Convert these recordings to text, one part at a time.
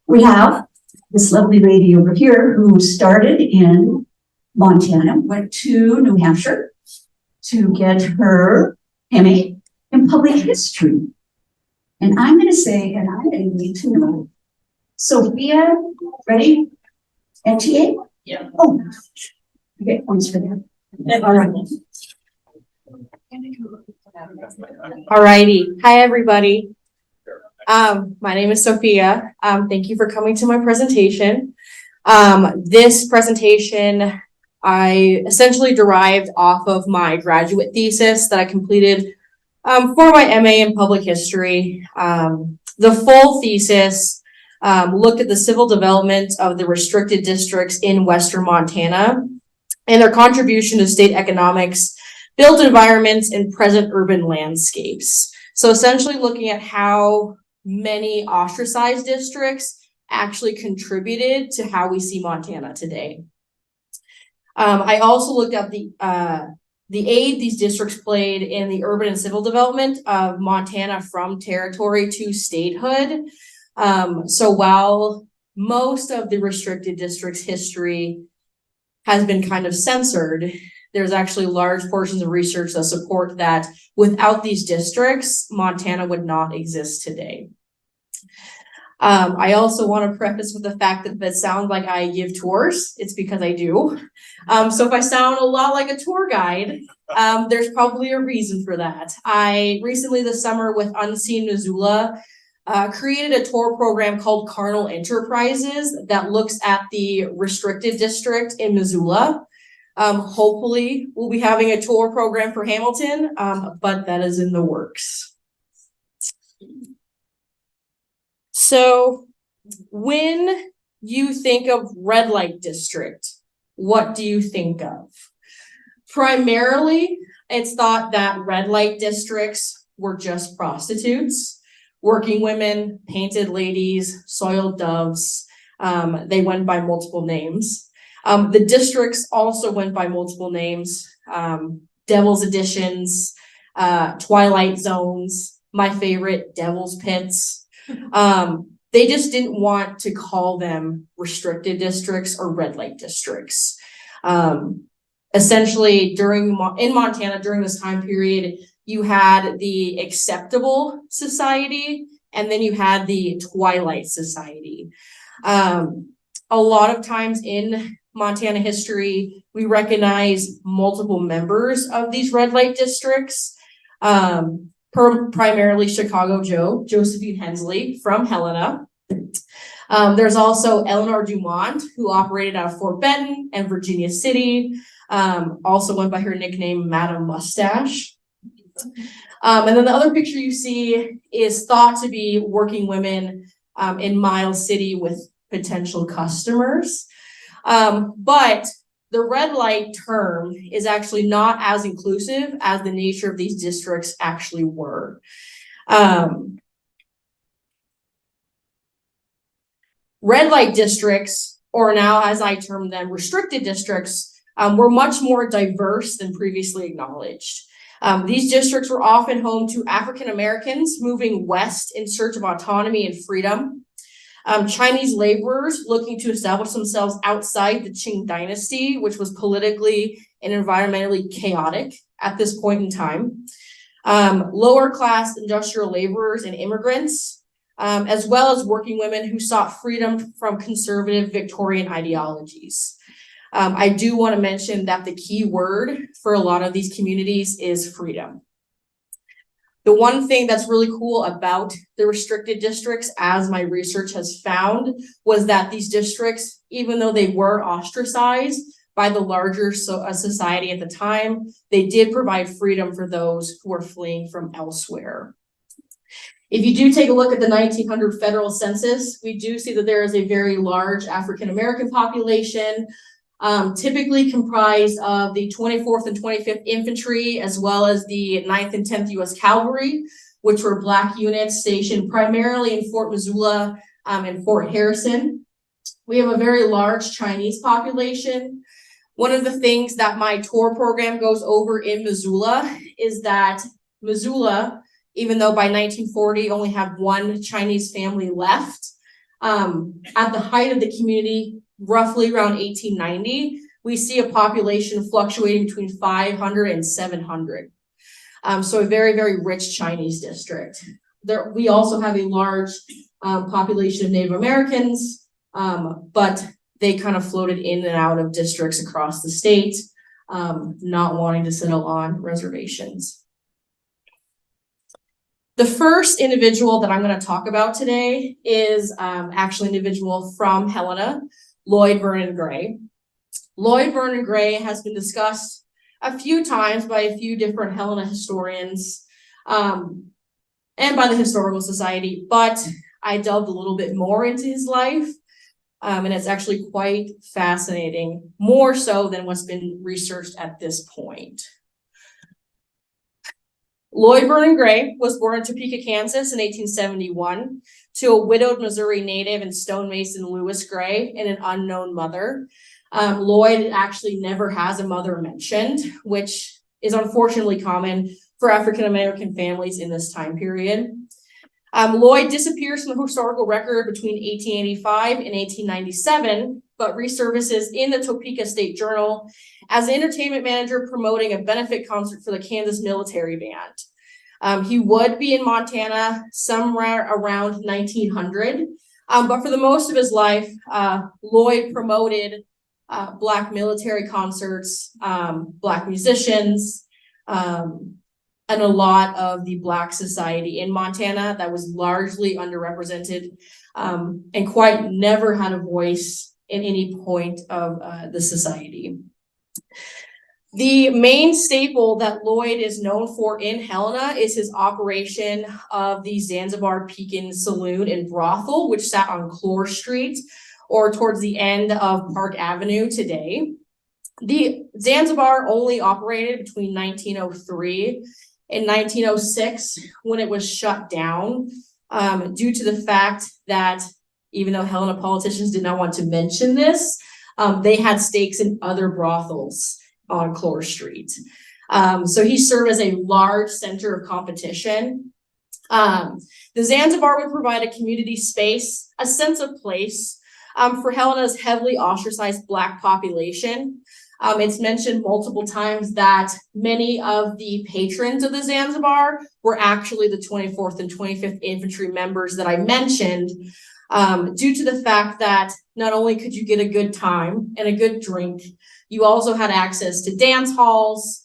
We have this lovely lady over here who started in Montana, went to New Hampshire to get her MA in public history. And I'm going to say, and I'm going to need to know, Sophia, ready? Etier? Yeah. Oh, okay, points for that. All right. Alrighty. Hi, everybody. My name is Sophia. Thank you for coming to my presentation. This presentation I essentially derived off of my graduate thesis that I completed for my MA in public history. The full thesis looked at the civil development of the restricted districts in Western Montana and their contribution to state economics, built environments, and present urban landscapes. So essentially looking at how many ostracized districts actually contributed to how we see Montana today. I also looked at the aid these districts played in the urban and civil development of Montana from territory to statehood. So while most of the restricted districts' history has been kind of censored, there's actually large portions of research that support that without these districts, Montana would not exist today. I also want to preface with the fact that if it sounds like I give tours, it's because I do. So if I sound a lot like a tour guide, there's probably a reason for that. I recently this summer with Unseen Missoula created a tour program called Carnal Enterprises that looks at the restricted district in Missoula. Hopefully we'll be having a tour program for Hamilton, but that is in the works. So when you think of red light district, what do you think of? Primarily, it's thought that red light districts were just prostitutes, working women, painted ladies, soiled doves. They went by multiple names. The districts also went by multiple names, Devil's Additions, Twilight Zones, my favorite, Devil's Pits. They just didn't want to call them restricted districts or red light districts. Essentially, in Montana during this time period, you had the acceptable society, and then you had the twilight society. A lot of times in Montana history, we recognize multiple members of these red light districts. Primarily Chicago Josephine Hensley from Helena. There's also Eleanor Dumont, who operated out of Fort Benton and Virginia City, also went by her nickname Madam Mustache. And then the other picture you see is thought to be working women in Miles City with potential customers. But the red light term is actually not as inclusive as the nature of these districts actually were. Red light districts, or now as I term them, restricted districts, were much more diverse than previously acknowledged. These districts were often home to African Americans moving west in search of autonomy and freedom. Chinese laborers looking to establish themselves outside the Qing dynasty, which was politically and environmentally chaotic at this point in time. Lower class industrial laborers and immigrants, as well as working women who sought freedom from conservative Victorian ideologies. I do want to mention that the key word for a lot of these communities is freedom. The one thing that's really cool about the restricted districts, as my research has found, was that these districts, even though they were ostracized by the larger society at the time, they did provide freedom for those who were fleeing from elsewhere. If you do take a look at the 1900 federal census, we do see that there is a very large African American population, typically comprised of the 24th and 25th Infantry, as well as the 9th and 10th U.S. Cavalry, which were Black units stationed primarily in Fort Missoula and Fort Harrison. We have a very large Chinese population. One of the things that my tour program goes over in Missoula is that Missoula, even though by 1940 only had one Chinese family left, At the height of the community, roughly around 1890, we see a population fluctuating between 500 and 700. So a very, very rich Chinese district. We also have a large population of Native Americans, but they kind of floated in and out of districts across the state, not wanting to settle on reservations. The first individual that I'm going to talk about today is actually an individual from Helena, Lloyd, Vernon, Graye. Lloyd, Vernon, Graye has been discussed a few times by a few different Helena historians and by the Historical Society, but I delved a little bit more into his life, and it's actually quite fascinating, more so than what's been researched at this point. Lloyd Vernon Graye was born in Topeka, Kansas in 1871 to a widowed Missouri native and stonemason Lewis Graye and an unknown mother. Lloyd actually never has a mother mentioned, which is unfortunately common for African-American families in this time period. Lloyd disappears from the historical record between 1885 and 1897, but resurfaces in the Topeka State Journal as an entertainment manager promoting a benefit concert for the Kansas Military Band. He would be in Montana somewhere around 1900, but for the most of his life, Lloyd promoted Black military concerts, Black musicians, and a lot of the Black society in Montana that was largely underrepresented and quite never had a voice in any point of the society. The main staple that Lloyd is known for in Helena is his operation of the Zanzibar Pekin Saloon and Brothel, which sat on Clore Street or towards the end of Park Avenue today. The Zanzibar only operated between 1903 and 1906 when it was shut down due to the fact that even though Helena politicians did not want to mention this, they had stakes in other brothels on Clore Street. So he served as a large center of competition. The Zanzibar would provide a community space, a sense of place for Helena's heavily ostracized Black population. It's mentioned multiple times that many of the patrons of the Zanzibar were actually the 24th and 25th Infantry members that I mentioned, due to the fact that not only could you get a good time and a good drink, you also had access to dance halls,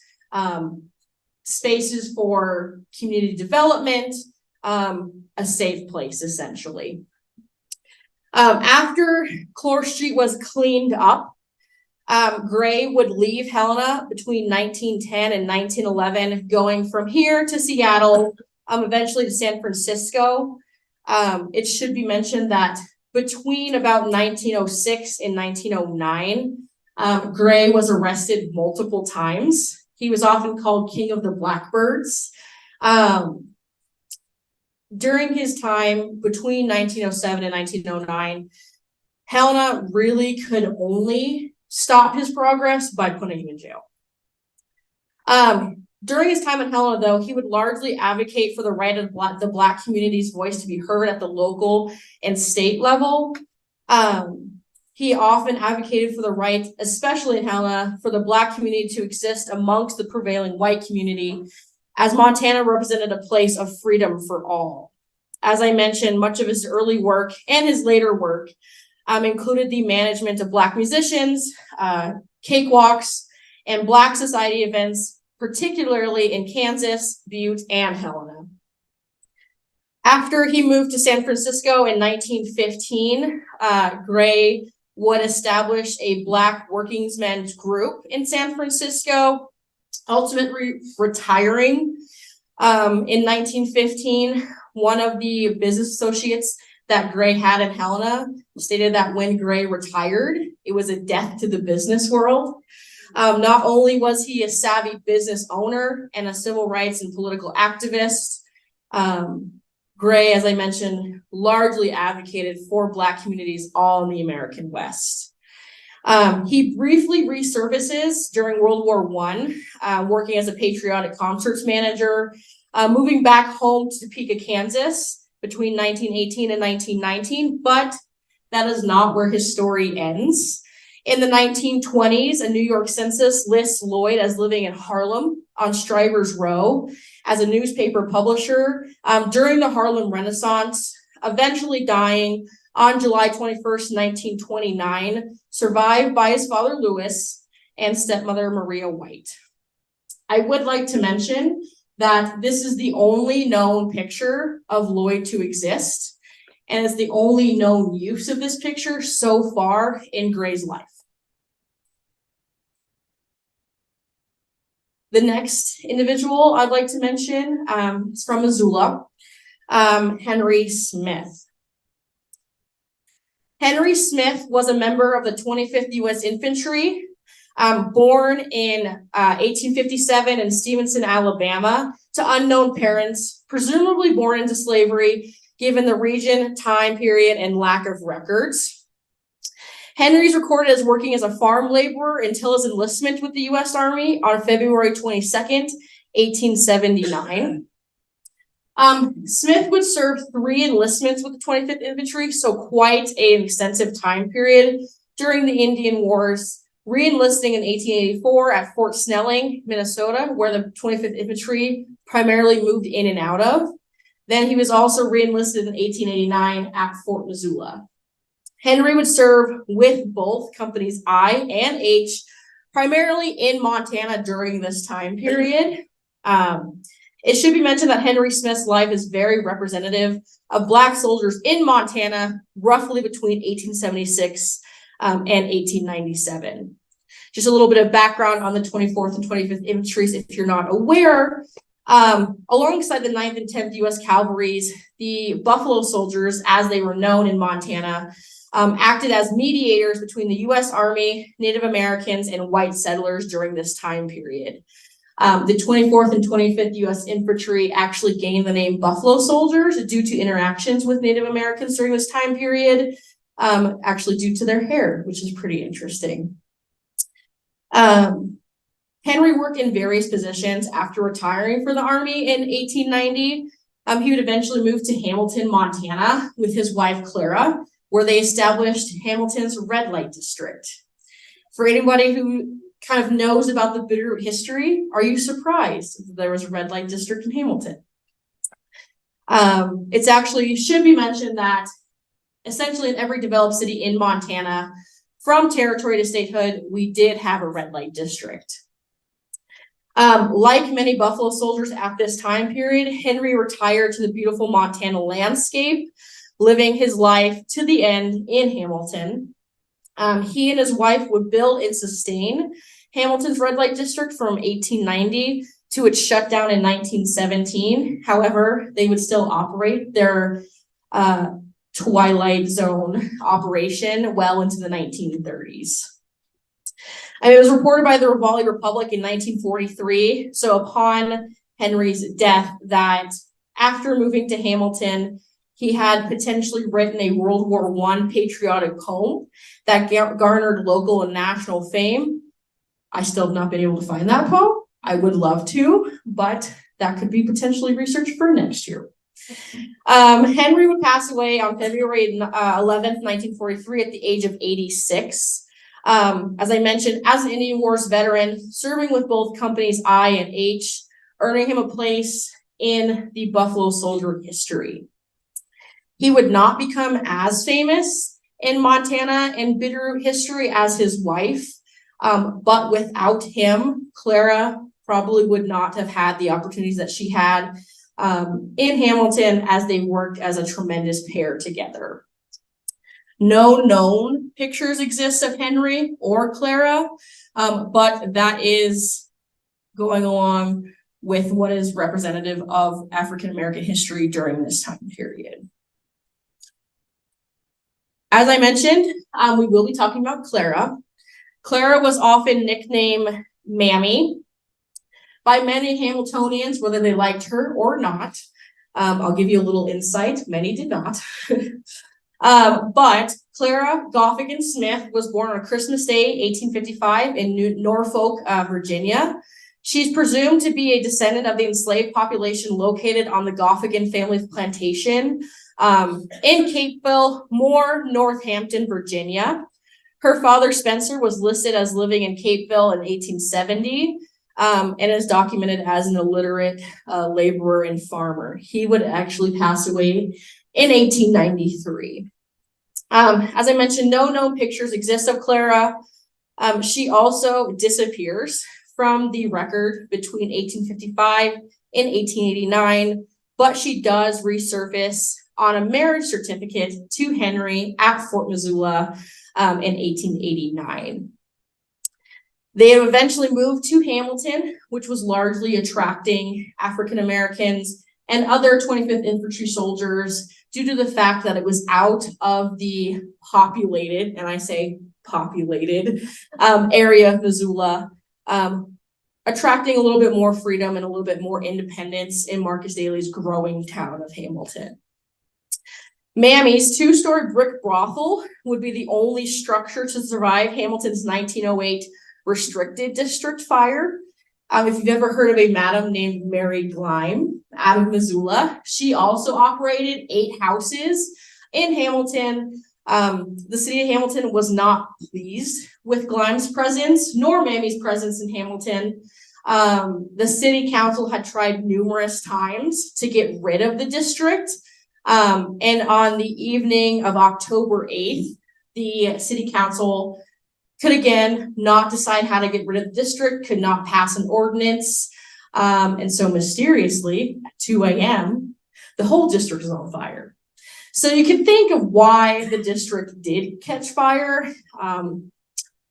spaces for community development, a safe place, essentially. After Clore Street was cleaned up, Graye would leave Helena between 1910 and 1911, going from here to Seattle, eventually to San Francisco. It should be mentioned that between about 1906 and 1909, Graye was arrested multiple times. He was often called King of the Blackbirds. During his time between 1907 and 1909, Helena really could only stop his progress by putting him in jail. During his time in Helena, though, he would largely advocate for the right of the Black community's voice to be heard at the local and state level. He often advocated for the right, especially in Helena, for the Black community to exist amongst the prevailing white community, as Montana represented a place of freedom for all. As I mentioned, much of his early work and his later work included the management of Black musicians, cakewalks, and Black society events, particularly in Kansas, Butte, and Helena. After he moved to San Francisco in 1915, Graye would establish a Black workingmen's group in San Francisco, ultimately retiring. In 1915, one of the business associates that Graye had in Helena stated that when Graye retired, it was a death to the business world. Not only was he a savvy business owner and a civil rights and political activist, Graye, as I mentioned, largely advocated for Black communities all in the American West. He briefly resurfaces during World War I, working as a patriotic concerts manager, moving back home to Topeka, Kansas between 1918 and 1919, but that is not where his story ends. In the 1920s, a New York census lists Lloyd as living in Harlem on Stryver's Row as a newspaper publisher during the Harlem Renaissance, eventually dying on July 21st, 1929, survived by his father Louis and stepmother Maria White. I would like to mention that this is the only known picture of Lloyd to exist, and it's the only known use of this picture so far in Graye's life. The next individual I'd like to mention is from Missoula, Henry Smith. Henry Smith was a member of the 25th U.S. Infantry, born in 1857 in Stevenson, Alabama, to unknown parents, presumably born into slavery, given the region, time period, and lack of records. Henry's recorded as working as a farm laborer until his enlistment with the U.S. Army on February 22nd, 1879. Smith would serve 3 enlistments with the 25th Infantry, so quite an extensive time period during the Indian Wars, re-enlisting in 1884 at Fort Snelling, Minnesota, where the 25th Infantry primarily moved in and out of. Then he was also re-enlisted in 1889 at Fort Missoula. Henry would serve with both companies I and H, primarily in Montana during this time period. It should be mentioned that Henry Smith's life is very representative of Black soldiers in Montana, roughly between 1876 and 1897. Just a little bit of background on the 24th and 25th Infantries, if you're not aware. Alongside the 9th and 10th U.S. Cavalries, the Buffalo Soldiers, as they were known in Montana, acted as mediators between the U.S. Army, Native Americans, and white settlers during this time period. The 24th and 25th U.S. Infantry actually gained the name Buffalo Soldiers due to interactions with Native Americans during this time period, actually due to their hair, which is pretty interesting. Henry worked in various positions after retiring for the Army in 1890. He would eventually move to Hamilton, Montana with his wife, Clara, where they established Hamilton's red light district. For anybody who kind of knows about the Bitterroot history, are you surprised that there was a red light district in Hamilton? It's actually, should be mentioned that essentially in every developed city in Montana, from territory to statehood, we did have a red light district. Like many Buffalo Soldiers at this time period, Henry retired to the beautiful Montana landscape, living his life to the end in Hamilton. He and his wife would build and sustain Hamilton's red light district from 1890 to its shutdown in 1917. However, they would still operate their Twilight Zone operation well into the 1930s. And it was reported by the Raleigh Republic in 1943, so upon Henry's death, that after moving to Hamilton, he had potentially written a World War I patriotic poem that garnered local and national fame. I still have not been able to find that poem. I would love to, but that could be potentially researched for next year. Henry would pass away on February 11th, 1943 at the age of 86. As I mentioned, as an Indian Wars veteran, serving with both companies I and H, earning him a place in the Buffalo Soldier history. He would not become as famous in Montana and Bitterroot history as his wife, but without him, Clara probably would not have had the opportunities that she had in Hamilton as they worked as a tremendous pair together. No known pictures exist of Henry or Clara, but that is going along with what is representative of African American history during this time period. As I mentioned, we will be talking about Clara. Clara was often nicknamed Mammy by many Hamiltonians, whether they liked her or not. I'll give you a little insight. Many did not. But Clara Goffigan Smith was born on Christmas Day, 1855 in Norfolk, Virginia. She's presumed to be a descendant of the enslaved population located on the Goffigan family plantation in Capeville, Moore, Northampton, Virginia. Her father, Spencer, was listed as living in Capeville in 1870, and is documented as an illiterate laborer and farmer. He would actually pass away in 1893. As I mentioned, no known pictures exist of Clara. She also disappears from the record between 1855 and 1889, but she does resurface on a marriage certificate to Henry at Fort Missoula in 1889. They have eventually moved to Hamilton, which was largely attracting African Americans and other 25th Infantry soldiers due to the fact that it was out of the populated, and I say populated, area of Missoula, attracting a little bit more freedom and a little bit more independence in Marcus Daly's growing town of Hamilton. Mammy's two-story brick brothel would be the only structure to survive Hamilton's 1908 restricted district fire. If you've ever heard of a madam named Mary Gleim out of Missoula, she also operated 8 houses in Hamilton. The city of Hamilton was not pleased with Gleim's presence, nor Mammy's presence in Hamilton. The city council had tried numerous times to get rid of the district. And on the evening of October 8th, the city council could again not decide how to get rid of the district, could not pass an ordinance. And so mysteriously at 2 a.m., the whole district is on fire. So you can think of why the district did catch fire,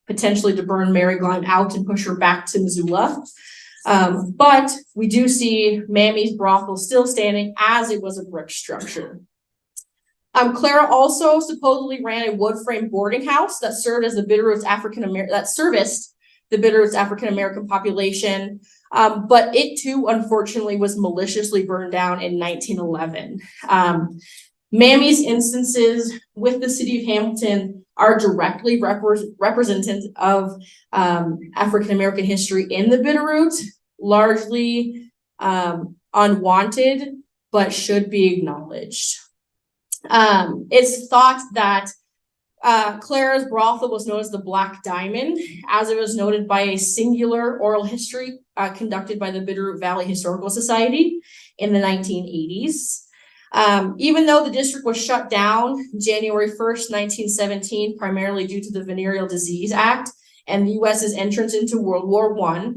potentially to burn Mary Gleim out and push her back to Missoula. But we do see Mammy's brothel still standing as it was a brick structure. Clara also supposedly ran a wood frame boarding house that served as the Bitterroot's serviced the Bitterroot's African American population. But it too, unfortunately, was maliciously burned down in 1911. Mammy's instances with the city of Hamilton are directly representative of African American history in the Bitterroot, largely unwanted, but should be acknowledged. It's thought that Clara's brothel was known as the Black Diamond, as it was noted by a singular oral history conducted by the Bitterroot Valley Historical Society in the 1980s. Even though the district was shut down January 1st, 1917, primarily due to the Venereal Disease Act and the U.S.'s entrance into World War I,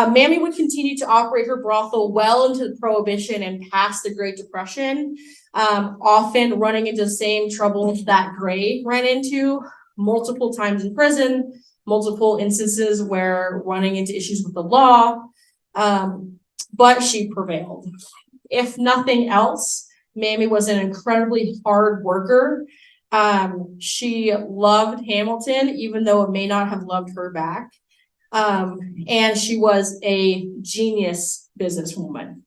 Mammy would continue to operate her brothel well into Prohibition and past the Great Depression, often running into the same troubles that Graye ran into, multiple times in prison, multiple instances where running into issues with the law, but she prevailed. If nothing else, Mammy was an incredibly hard worker. She loved Hamilton, even though it may not have loved her back. And she was a genius businesswoman.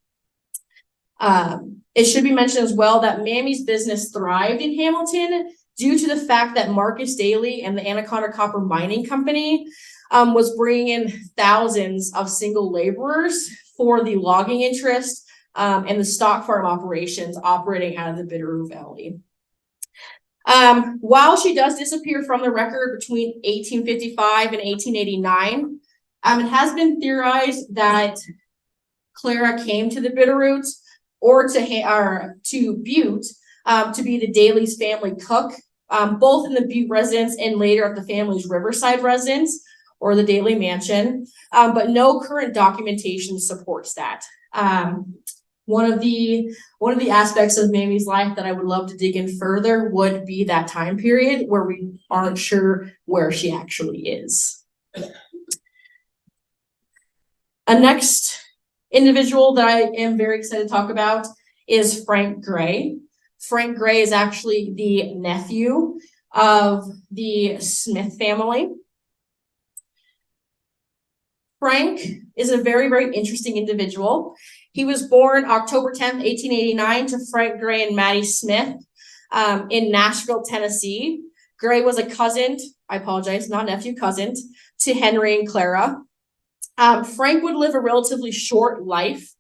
It should be mentioned as well that Mammy's business thrived in Hamilton due to the fact that Marcus Daly and the Anaconda Copper Mining Company was bringing in thousands of single laborers for the logging interest and the stock farm operations operating out of the Bitterroot Valley. While she does disappear from the record between 1855 and 1889, it has been theorized that Clara came to the Bitterroot or to Butte to be the Daly's family cook, both in the Butte residence and later at the family's Riverside residence or the Daly mansion, but no current documentation supports that. One of the aspects of Mammy's life that I would love to dig in further would be that time period where we aren't sure where she actually is. A next individual that I am very excited to talk about is Frank Graye. Frank Graye is actually the nephew of the Smith family. Frank is a very, very interesting individual. He was born October 10th, 1889 to Frank Graye and Maddie Smith in Nashville, Tennessee. Graye was a cousin, I apologize, not nephew, cousin, to Henry and Clara. Frank would live a relatively short life,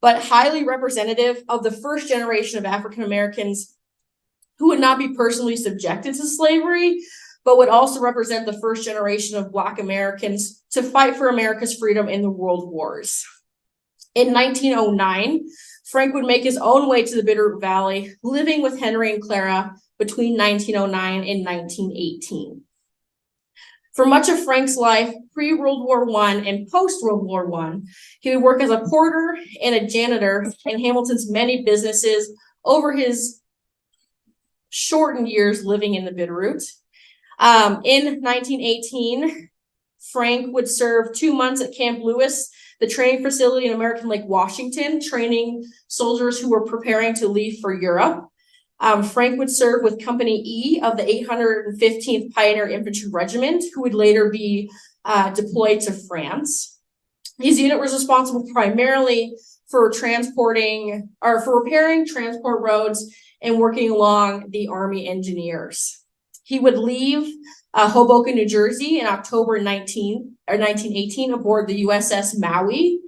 but highly representative of the first generation of African Americans who would not be personally subjected to slavery, but would also represent the first generation of Black Americans to fight for America's freedom in the world wars. In 1909, Frank would make his own way to the Bitterroot Valley, living with Henry and Clara between 1909 and 1918. For much of Frank's life, pre-World War I and post-World War I, he would work as a porter and a janitor in Hamilton's many businesses over his shortened years living in the Bitterroot. In 1918, Frank would serve 2 months at Camp Lewis, the training facility in American Lake, Washington, training soldiers who were preparing to leave for Europe. Frank would serve with Company E of the 815th Pioneer Infantry Regiment, who would later be deployed to France. His unit was responsible primarily for repairing transport roads and working along the Army engineers. He would leave Hoboken, New Jersey in October 1918 aboard the USS Maui.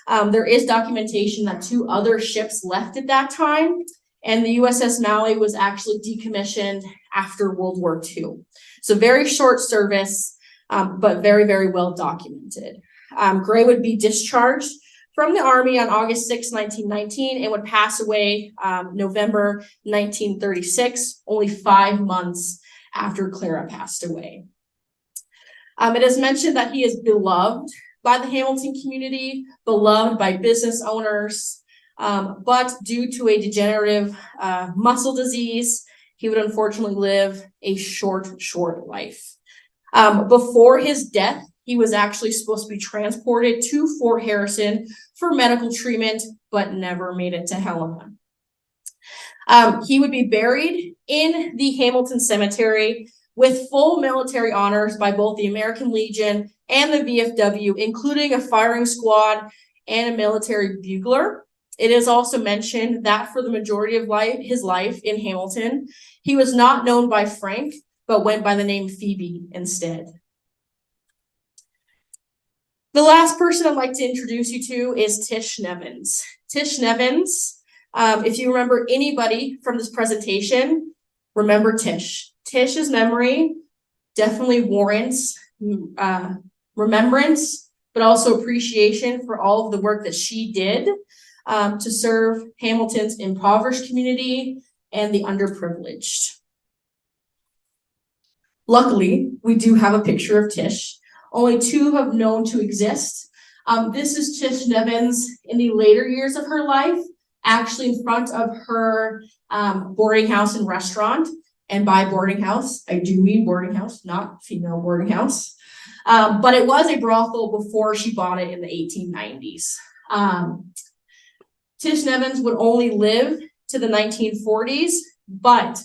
There is documentation that 2 other ships left at that time, and the USS Maui was actually decommissioned after World War II. So very short service, but very, very well documented. Graye would be discharged from the Army on August 6, 1919, and would pass away November 1936, only 5 months after Clara passed away. It is mentioned that he is beloved by the Hamilton community, beloved by business owners, but due to a degenerative muscle disease, he would unfortunately live a short life. Before his death, he was actually supposed to be transported to Fort Harrison for medical treatment, but never made it to Helena. He would be buried in the Hamilton Cemetery with full military honors by both the American Legion and the VFW, including a firing squad and a military bugler. It is also mentioned that for the majority of his life in Hamilton, he was not known by Frank, but went by the name Phoebe instead. The last person I'd like to introduce you to is Tish Nevins. Tish Nevins, if you remember anybody from this presentation, remember Tish. Tish's memory definitely warrants remembrance, but also appreciation for all of the work that she did to serve Hamilton's impoverished community and the underprivileged. Luckily, we do have a picture of Tish. Only 2 have known to exist. This is Tish Nevins in the later years of her life, actually in front of her boarding house and restaurant. And by boarding house, I do mean boarding house, not female boarding house. But it was a brothel before she bought it in the 1890s. Tish Nevins would only live to the 1940s, but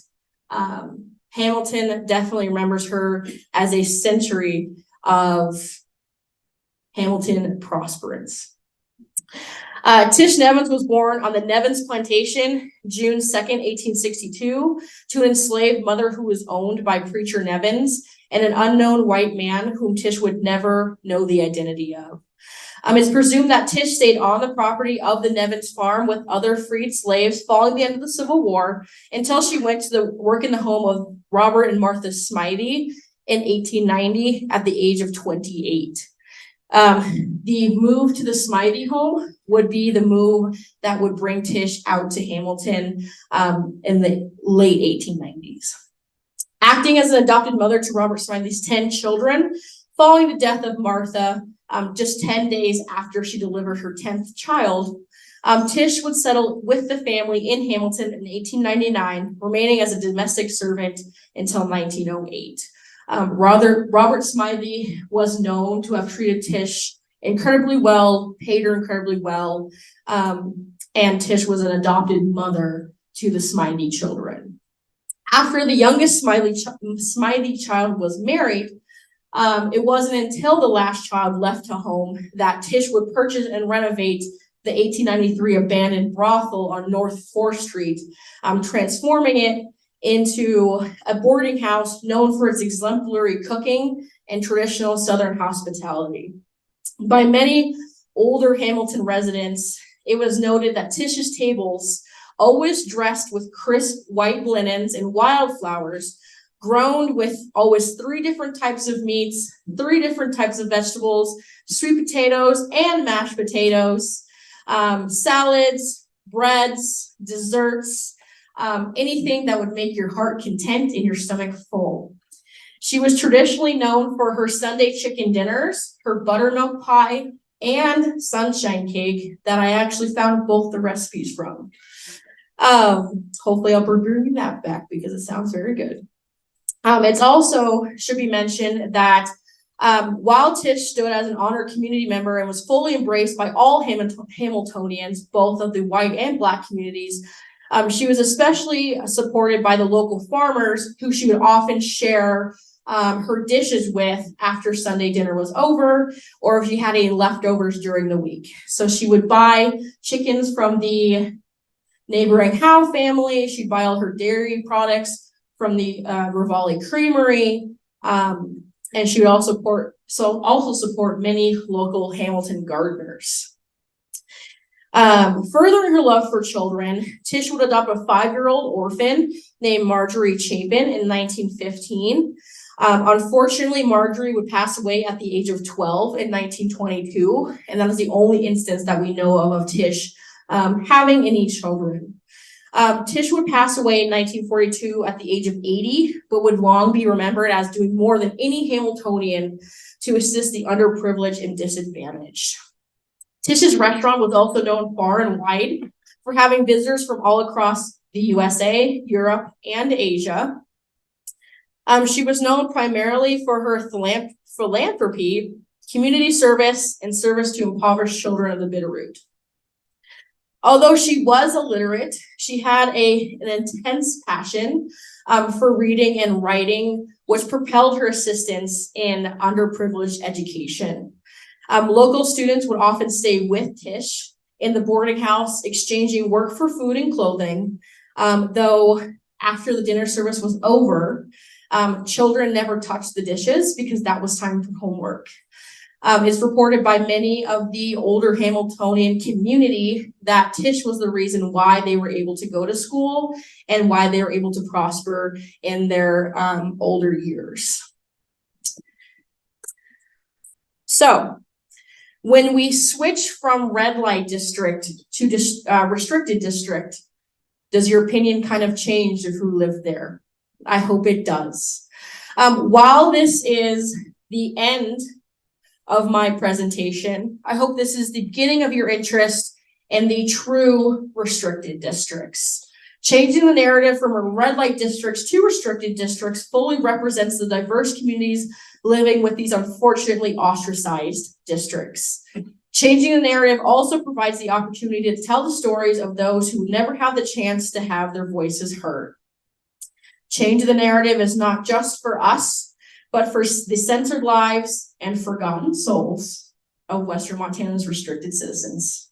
Hamilton definitely remembers her as a century of Hamilton prosperance. Tish Nevins was born on the Nevins plantation, June 2nd, 1862, to an enslaved mother who was owned by Preacher Nevins and an unknown white man whom Tish would never know the identity of. It's presumed that Tish stayed on the property of the Nevins farm with other freed slaves following the end of the Civil War until she went to work in the home of Robert and Martha Smythe in 1890 at the age of 28. The move to the Smythe home would be the move that would bring Tish out to Hamilton in the late 1890s. Acting as an adopted mother to Robert Smythe's 10 children, following the death of Martha, just 10 days after she delivered her 10th child, Tish would settle with the family in Hamilton in 1899, remaining as a domestic servant until 1908. Robert Smythe was known to have treated Tish incredibly well, paid her incredibly well, and Tish was an adopted mother to the Smythe children. After the youngest Smythe child was married, it wasn't until the last child left to home that Tish would purchase and renovate the 1893 abandoned brothel on North 4th Street, transforming it into a boarding house known for its exemplary cooking and traditional Southern hospitality. By many older Hamilton residents, it was noted that Tish's tables always dressed with crisp white linens and wildflowers, grown with always 3 different types of meats, 3 different types of vegetables, sweet potatoes and mashed potatoes, salads, breads, desserts, anything that would make your heart content and your stomach full. She was traditionally known for her Sunday chicken dinners, her buttermilk pie, and sunshine cake that I actually found both the recipes from. Hopefully I'll bring that back because it sounds very good. It's also should be mentioned that while Tish stood as an honored community member and was fully embraced by all Hamiltonians, both of the white and black communities, she was especially supported by the local farmers who she would often share her dishes with after Sunday dinner was over, or if she had any leftovers during the week. So she would buy chickens from the neighboring Howe family. She'd buy all her dairy products from the Rivali Creamery. And she would also support many local Hamilton gardeners. Furthering her love for children, Tish would adopt a 5-year-old orphan named Marjorie Chapin in 1915. Unfortunately, Marjorie would pass away at the age of 12 in 1922, and that is the only instance that we know of Tish having any children. Tish would pass away in 1942 at the age of 80, but would long be remembered as doing more than any Hamiltonian to assist the underprivileged and disadvantaged. Tish's restaurant was also known far and wide for having visitors from all across the USA, Europe, and Asia. She was known primarily for her philanthropy, community service, and service to impoverished children of the Bitterroot. Although she was illiterate, she had an intense passion for reading and writing, which propelled her assistance in underprivileged education. Local students would often stay with Tish in the boarding house, exchanging work for food and clothing, though after the dinner service was over, children never touched the dishes because that was time for homework. It's reported by many of the older Hamiltonian community that Tish was the reason why they were able to go to school and why they were able to prosper in their older years. So when we switch from red light district to restricted district, does your opinion kind of change of who lived there? I hope it does. While this is the end of my presentation, I hope this is the beginning of your interest in the true restricted districts. Changing the narrative from red light districts to restricted districts fully represents the diverse communities living with these unfortunately ostracized districts. Changing the narrative also provides the opportunity to tell the stories of those who never have the chance to have their voices heard. Change the narrative is not just for us, but for the censored lives and forgotten souls of Western Montana's restricted citizens.